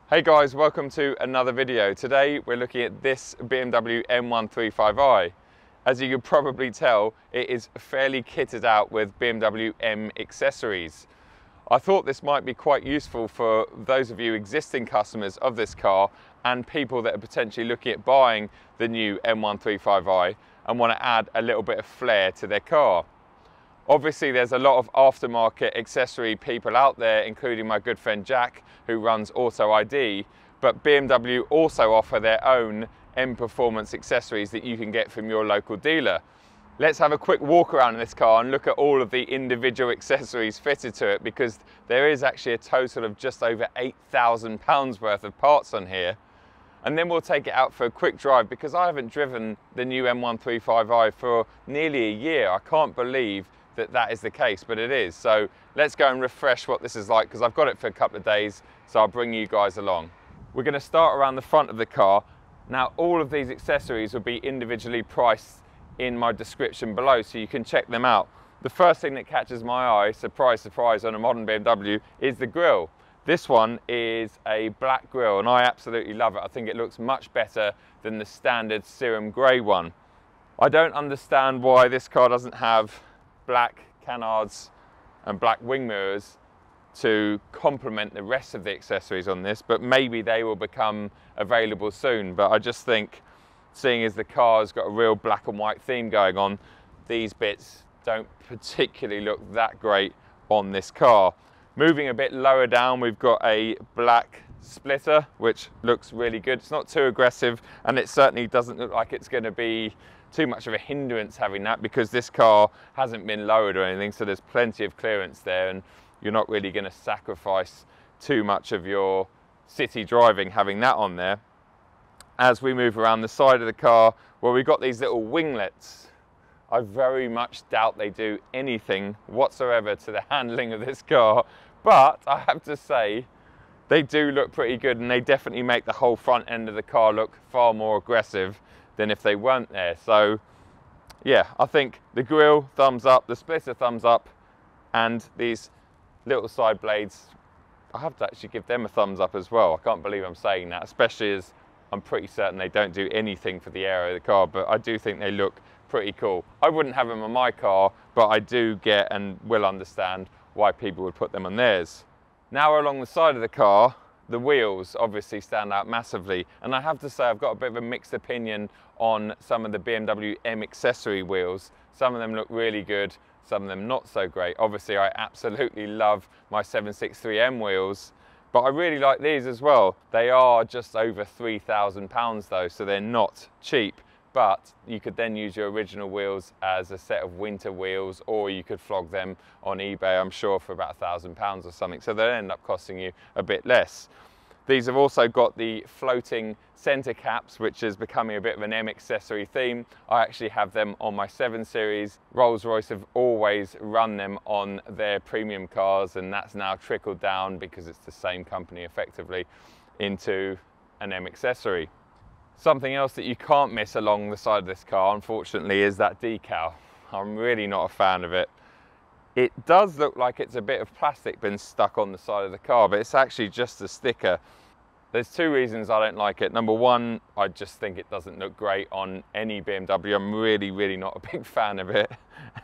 Hey guys, welcome to another video. Today we're looking at this BMW M135i. As you can probably tell, it is fairly kitted out with BMW M accessories. I thought this might be quite useful for those of you existing customers of this car and people that are potentially looking at buying the new M135i and want to add a little bit of flair to their car. Obviously, there's a lot of aftermarket accessory people out there, including my good friend Jack, who runs Auto ID, but BMW also offer their own M Performance accessories that you can get from your local dealer. Let's have a quick walk around in this car and look at all of the individual accessories fitted to it, because there is actually a total of just over £8,000 worth of parts on here. And then we'll take it out for a quick drive, because I haven't driven the new M135i for nearly a year. I can't believe that is the case, but it is. So let's go and refresh what this is like, because I've got it for a couple of days, so I'll bring you guys along. We're going to start around the front of the car. Now, all of these accessories will be individually priced in my description below, so you can check them out. The first thing that catches my eye, surprise, surprise, on a modern BMW is the grille. This one is a black grille, and I absolutely love it. I think it looks much better than the standard serum grey one. I don't understand why this car doesn't have black canards and black wing mirrors to complement the rest of the accessories on this, but maybe they will become available soon. But I just think, seeing as the car's got a real black and white theme going on, these bits don't particularly look that great on this car. Moving a bit lower down, we've got a black splitter, which looks really good. It's not too aggressive, and it certainly doesn't look like it's going to be too much of a hindrance having that, because this car hasn't been lowered or anything, so there's plenty of clearance there, and you're not really going to sacrifice too much of your city driving having that on there. As we move around the side of the car, well, we've got these little winglets. I very much doubt they do anything whatsoever to the handling of this car, but I have to say they do look pretty good, and they definitely make the whole front end of the car look far more aggressive than if they weren't there. So yeah, I think the grille, thumbs up, the splitter, thumbs up, and these little side blades, I have to actually give them a thumbs up as well. I can't believe I'm saying that, especially as I'm pretty certain they don't do anything for the aero of the car, but I do think they look pretty cool. I wouldn't have them on my car, but I do get and will understand why people would put them on theirs. Now, along the side of the car, the wheels obviously stand out massively, and I have to say I've got a bit of a mixed opinion on some of the BMW M accessory wheels. Some of them look really good, some of them not so great. Obviously, I absolutely love my 763M wheels, but I really like these as well. They are just over £3,000 though, so they're not cheap. But you could then use your original wheels as a set of winter wheels, or you could flog them on eBay, I'm sure, for about £1,000 or something, so they'll end up costing you a bit less. These have also got the floating center caps, which is becoming a bit of an M accessory theme. I actually have them on my 7 Series. Rolls-Royce have always run them on their premium cars, and that's now trickled down, because it's the same company effectively, into an M accessory. Something else that you can't miss along the side of this car, unfortunately, is that decal. I'm really not a fan of it. It does look like it's a bit of plastic been stuck on the side of the car, but it's actually just a sticker. There's 2 reasons I don't like it. Number one, I just think it doesn't look great on any BMW. I'm really not a big fan of it.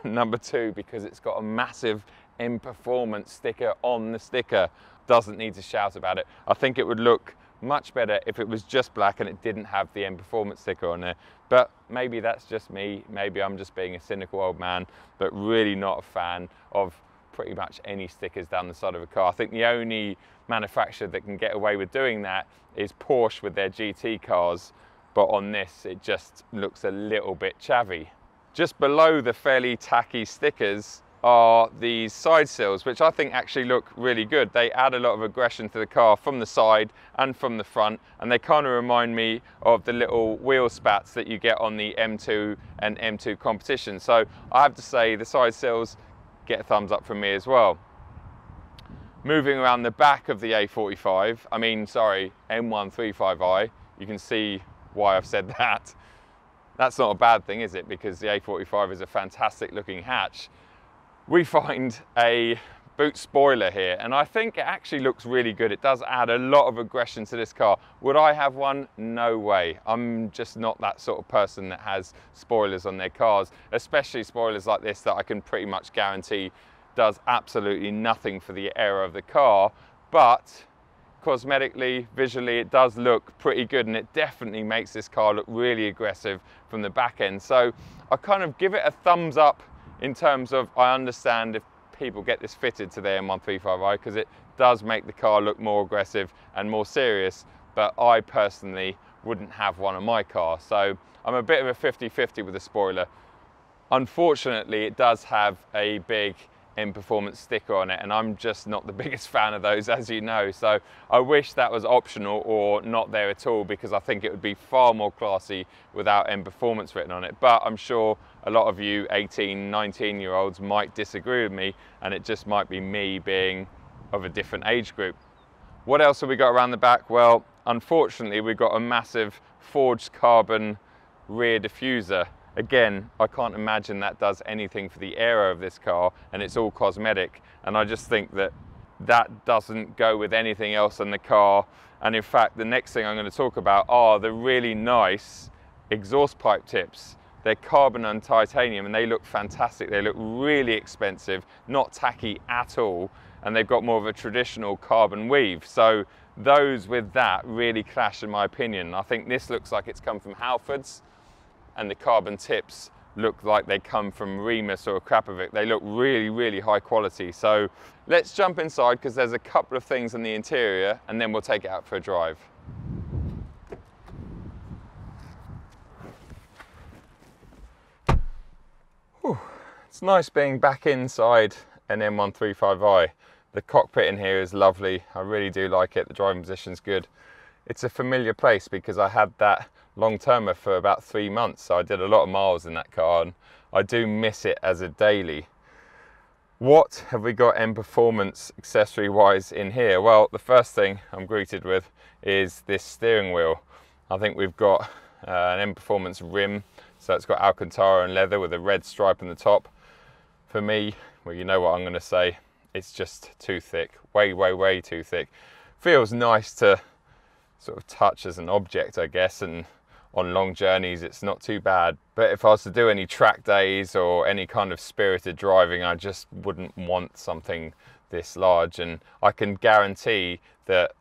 And number 2, because it's got a massive M Performance sticker on the sticker. Doesn't need to shout about it. I think it would look much better if it was just black and it didn't have the M Performance sticker on there. But maybe that's just me, maybe I'm just being a cynical old man, but really not a fan of pretty much any stickers down the side of a car. I think the only manufacturer that can get away with doing that is Porsche with their GT cars, but on this it just looks a little bit chavvy. Just below the fairly tacky stickers are these side sills, which I think actually look really good. They add a lot of aggression to the car from the side and from the front, and they kind of remind me of the little wheel spats that you get on the M2 and M2 competition. So I have to say the side sills get a thumbs up from me as well. Moving around the back of the M135i, you can see why I've said that. That's not a bad thing, is it? Because the A45 is a fantastic looking hatch. We find a boot spoiler here, and I think it actually looks really good. It does add a lot of aggression to this car. Would I have one? No way. I'm just not that sort of person that has spoilers on their cars, especially spoilers like this that I can pretty much guarantee does absolutely nothing for the aero of the car, but cosmetically, visually, it does look pretty good, and it definitely makes this car look really aggressive from the back end. So I kind of give it a thumbs up in terms of, I understand if people get this fitted to their M135i, because it does make the car look more aggressive and more serious, but I personally wouldn't have one on my car. So I'm a bit of a 50-50 with the spoiler. Unfortunately, it does have a big M Performance sticker on it, and I'm just not the biggest fan of those, as you know. So I wish that was optional or not there at all, because I think it would be far more classy without M Performance written on it. But I'm sure a lot of you 18, 19-year-olds might disagree with me, and it just might be me being of a different age group. What else have we got around the back? Well, unfortunately, we've got a massive forged carbon rear diffuser. Again, I can't imagine that does anything for the aero of this car, and it's all cosmetic. And I just think that that doesn't go with anything else in the car. And in fact, the next thing I'm going to talk about are the really nice exhaust pipe tips. They're carbon and titanium, and they look fantastic. They look really expensive, not tacky at all. And they've got more of a traditional carbon weave. So those with that really clash, in my opinion. I think this looks like it's come from Halfords, and the carbon tips look like they come from Remus or Krapovic. They look really, really high quality. So let's jump inside, because there's a couple of things in the interior, and then we'll take it out for a drive. Whew. It's nice being back inside an M135i. The cockpit in here is lovely. I really do like it. The driving position's good. It's a familiar place because I had that long-termer for about 3 months, so I did a lot of miles in that car, and I do miss it as a daily. What have we got M Performance accessory wise in here? Well, the first thing I'm greeted with is this steering wheel. I think we've got an M Performance rim, so it's got Alcantara and leather with a red stripe on the top. For me, well, you know what I'm going to say, it's just too thick, way too thick. Feels nice to sort of touch as an object, I guess, and on long journeys it's not too bad. But if I was to do any track days or any kind of spirited driving, I just wouldn't want something this large. And I can guarantee that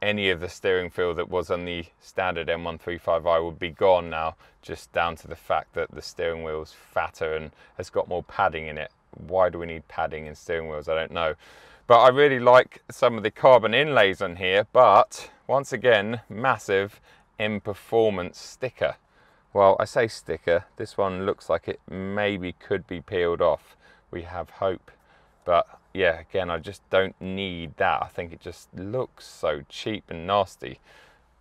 any of the steering feel that was on the standard M135i would be gone now, just down to the fact that the steering wheel's fatter and has got more padding in it. Why do we need padding in steering wheels? I don't know. But I really like some of the carbon inlays on here, but once again, massive M Performance sticker. Well, I say sticker, this one looks like it maybe could be peeled off. We have hope. But yeah, again, I just don't need that. I think it just looks so cheap and nasty.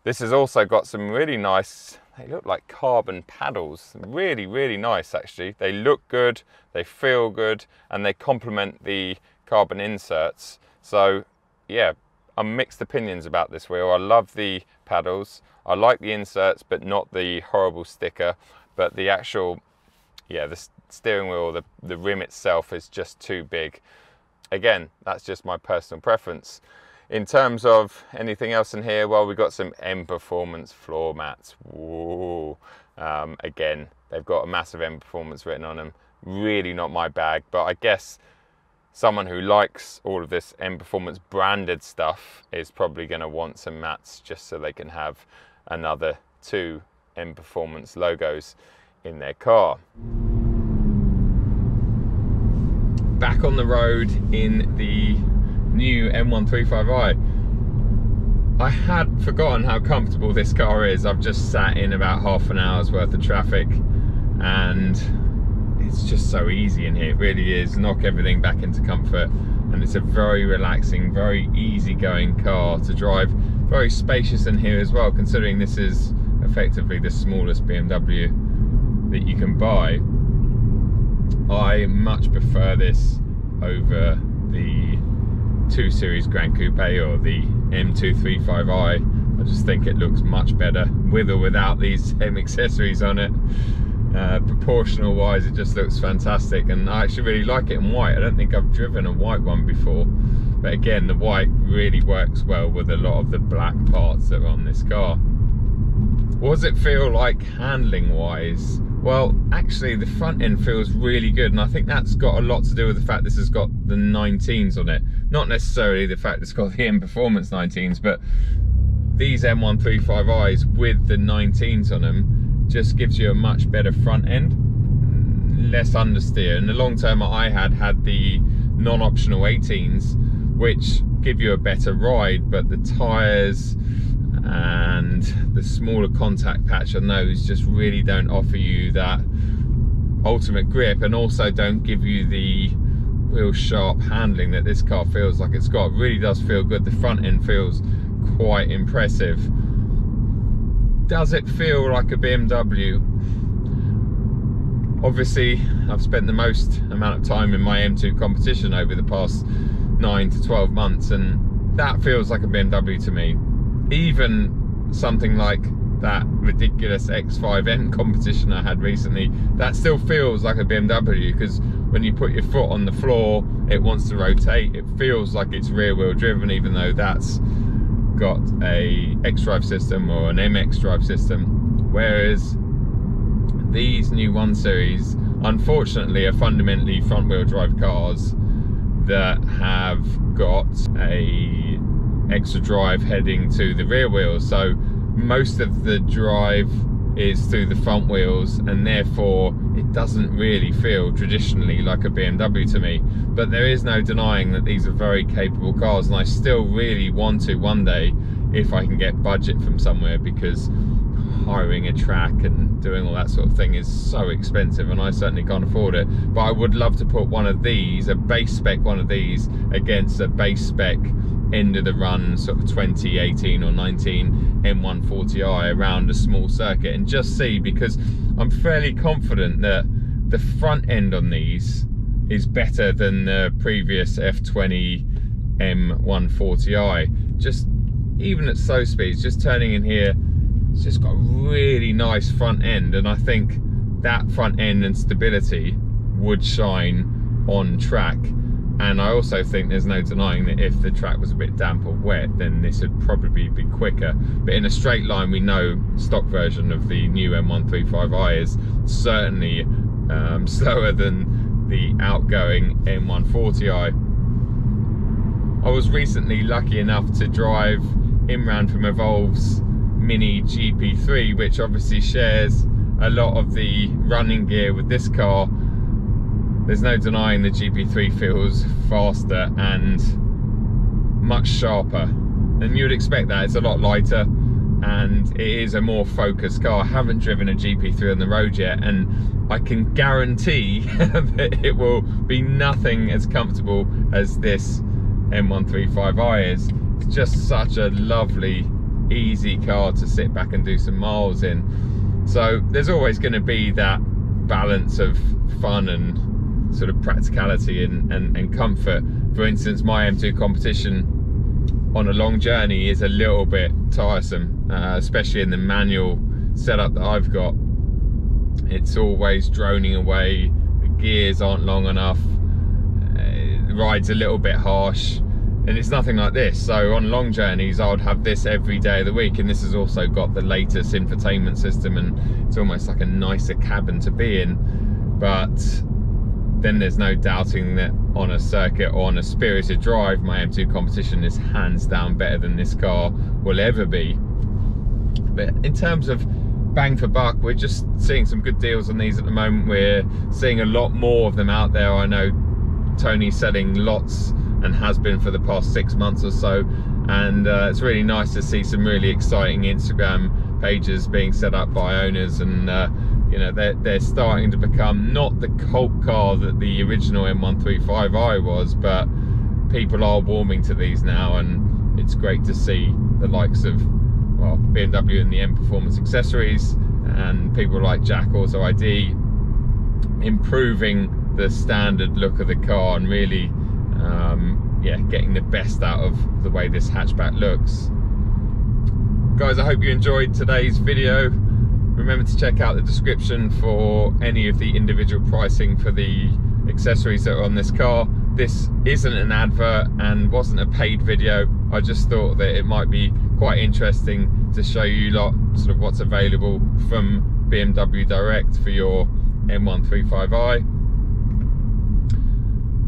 This has also got some really nice, they look like carbon paddles. Really nice, actually. They look good, they feel good, and they complement the carbon inserts. So yeah, I'm mixed opinions about this wheel. I love the paddles, I like the inserts, but not the horrible sticker. But the actual, yeah, the steering wheel, the rim itself is just too big. Again, that's just my personal preference. In terms of anything else in here, well, we've got some M Performance floor mats. Whoa. Again, they've got a massive M Performance written on them. Really not my bag, but I guess someone who likes all of this M Performance branded stuff is probably going to want some mats just so they can have another 2 M Performance logos in their car. Back on the road in the new M135i. I had forgotten how comfortable this car is. I've just sat in about half an hour's worth of traffic, and it's just so easy in here. It really is. Knock everything back into comfort, and it's a very relaxing, very easygoing car to drive. Very spacious in here as well, considering this is effectively the smallest BMW that you can buy. I much prefer this over the 2 Series Grand Coupe or the M235i. I just think it looks much better with or without these M accessories on it. Proportional wise, it just looks fantastic, and I actually really like it in white. I don't think I've driven a white one before, but again, the white really works well with a lot of the black parts that are on this car. What does it feel like handling wise? Well, actually the front end feels really good, and I think that's got a lot to do with the fact this has got the 19s on it. Not necessarily the fact it's got the M Performance 19s, but these M135i's with the 19s on them just gives you a much better front end, less understeer. And the long term I had the non-optional 18s, which give you a better ride, but the tyres and the smaller contact patch on those just really don't offer you that ultimate grip, and also don't give you the real sharp handling that this car feels like it's got. It really does feel good. The front end feels quite impressive. Does it feel like a BMW? Obviously, I've spent the most amount of time in my M2 competition over the past 9 to 12 months, and that feels like a BMW to me. Even something like that ridiculous X5N competition I had recently, that still feels like a BMW, because when you put your foot on the floor, it wants to rotate. It feels like it's rear wheel driven, even though that's got a X-Drive system or an MX drive system. Whereas these new 1 Series, unfortunately, are fundamentally front wheel drive cars that have got a extra drive heading to the rear wheels. So most of the drive is through the front wheels, and therefore it doesn't really feel traditionally like a BMW to me. But there is no denying that these are very capable cars, and I still really want to one day, if I can get budget from somewhere, because hiring a track and doing all that sort of thing is so expensive, and I certainly can't afford it. But I would love to put one of these, a base spec one of these, against a base spec end of the run sort of 2018 or 19 M140i around a small circuit, and just see, because I'm fairly confident that the front end on these is better than the previous F20 M140i. Just even at slow speeds, just turning in here, it's just got a really nice front end, and I think that front end and stability would shine on track. And I also think there's no denying that if the track was a bit damp or wet, then this would probably be quicker. But in a straight line, we know stock version of the new M135i is certainly slower than the outgoing M140i. I was recently lucky enough to drive Imran from Evolve's Mini GP3, which obviously shares a lot of the running gear with this car. There's no denying the GP3 feels faster and much sharper, and you'd expect that. It's a lot lighter and it is a more focused car. I haven't driven a GP3 on the road yet, and I can guarantee that it will be nothing as comfortable as this M135i is. It's just such a lovely, easy car to sit back and do some miles in. So there's always going to be that balance of fun and sort of practicality and comfort. For instance, my M2 competition on a long journey is a little bit tiresome, especially in the manual setup that I've got. It's always droning away, the gears aren't long enough, the ride's a little bit harsh, and it's nothing like this. So on long journeys I would have this every day of the week, and this has also got the latest infotainment system, and it's almost like a nicer cabin to be in. But then there's no doubting that on a circuit or on a spirited drive, my M2 competition is hands down better than this car will ever be. But in terms of bang for buck, we're just seeing some good deals on these at the moment. We're seeing a lot more of them out there. I know Tony's selling lots and has been for the past 6 months or so, and it's really nice to see some really exciting Instagram pages being set up by owners, and you know, they're starting to become not the cult car that the original M135i was, but people are warming to these now, and it's great to see the likes of, well, BMW and the M Performance accessories, and people like Jack Auto ID improving the standard look of the car, and really yeah, getting the best out of the way this hatchback looks. Guys, I hope you enjoyed today's video. Remember to check out the description for any of the individual pricing for the accessories that are on this car. This isn't an advert and wasn't a paid video. I just thought that it might be quite interesting to show you lot sort of what's available from BMW Direct for your M135i.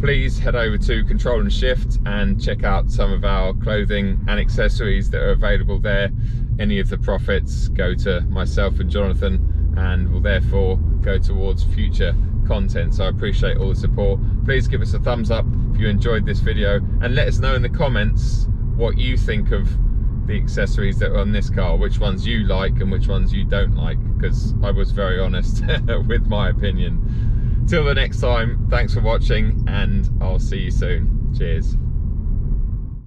Please head over to Control and Shift and check out some of our clothing and accessories that are available there. Any of the profits go to myself and Jonathan and will therefore go towards future content. So I appreciate all the support. Please give us a thumbs up if you enjoyed this video, and let us know in the comments what you think of the accessories that are on this car, which ones you like and which ones you don't like, because I was very honest with my opinion. Till the next time, thanks for watching and I'll see you soon. Cheers.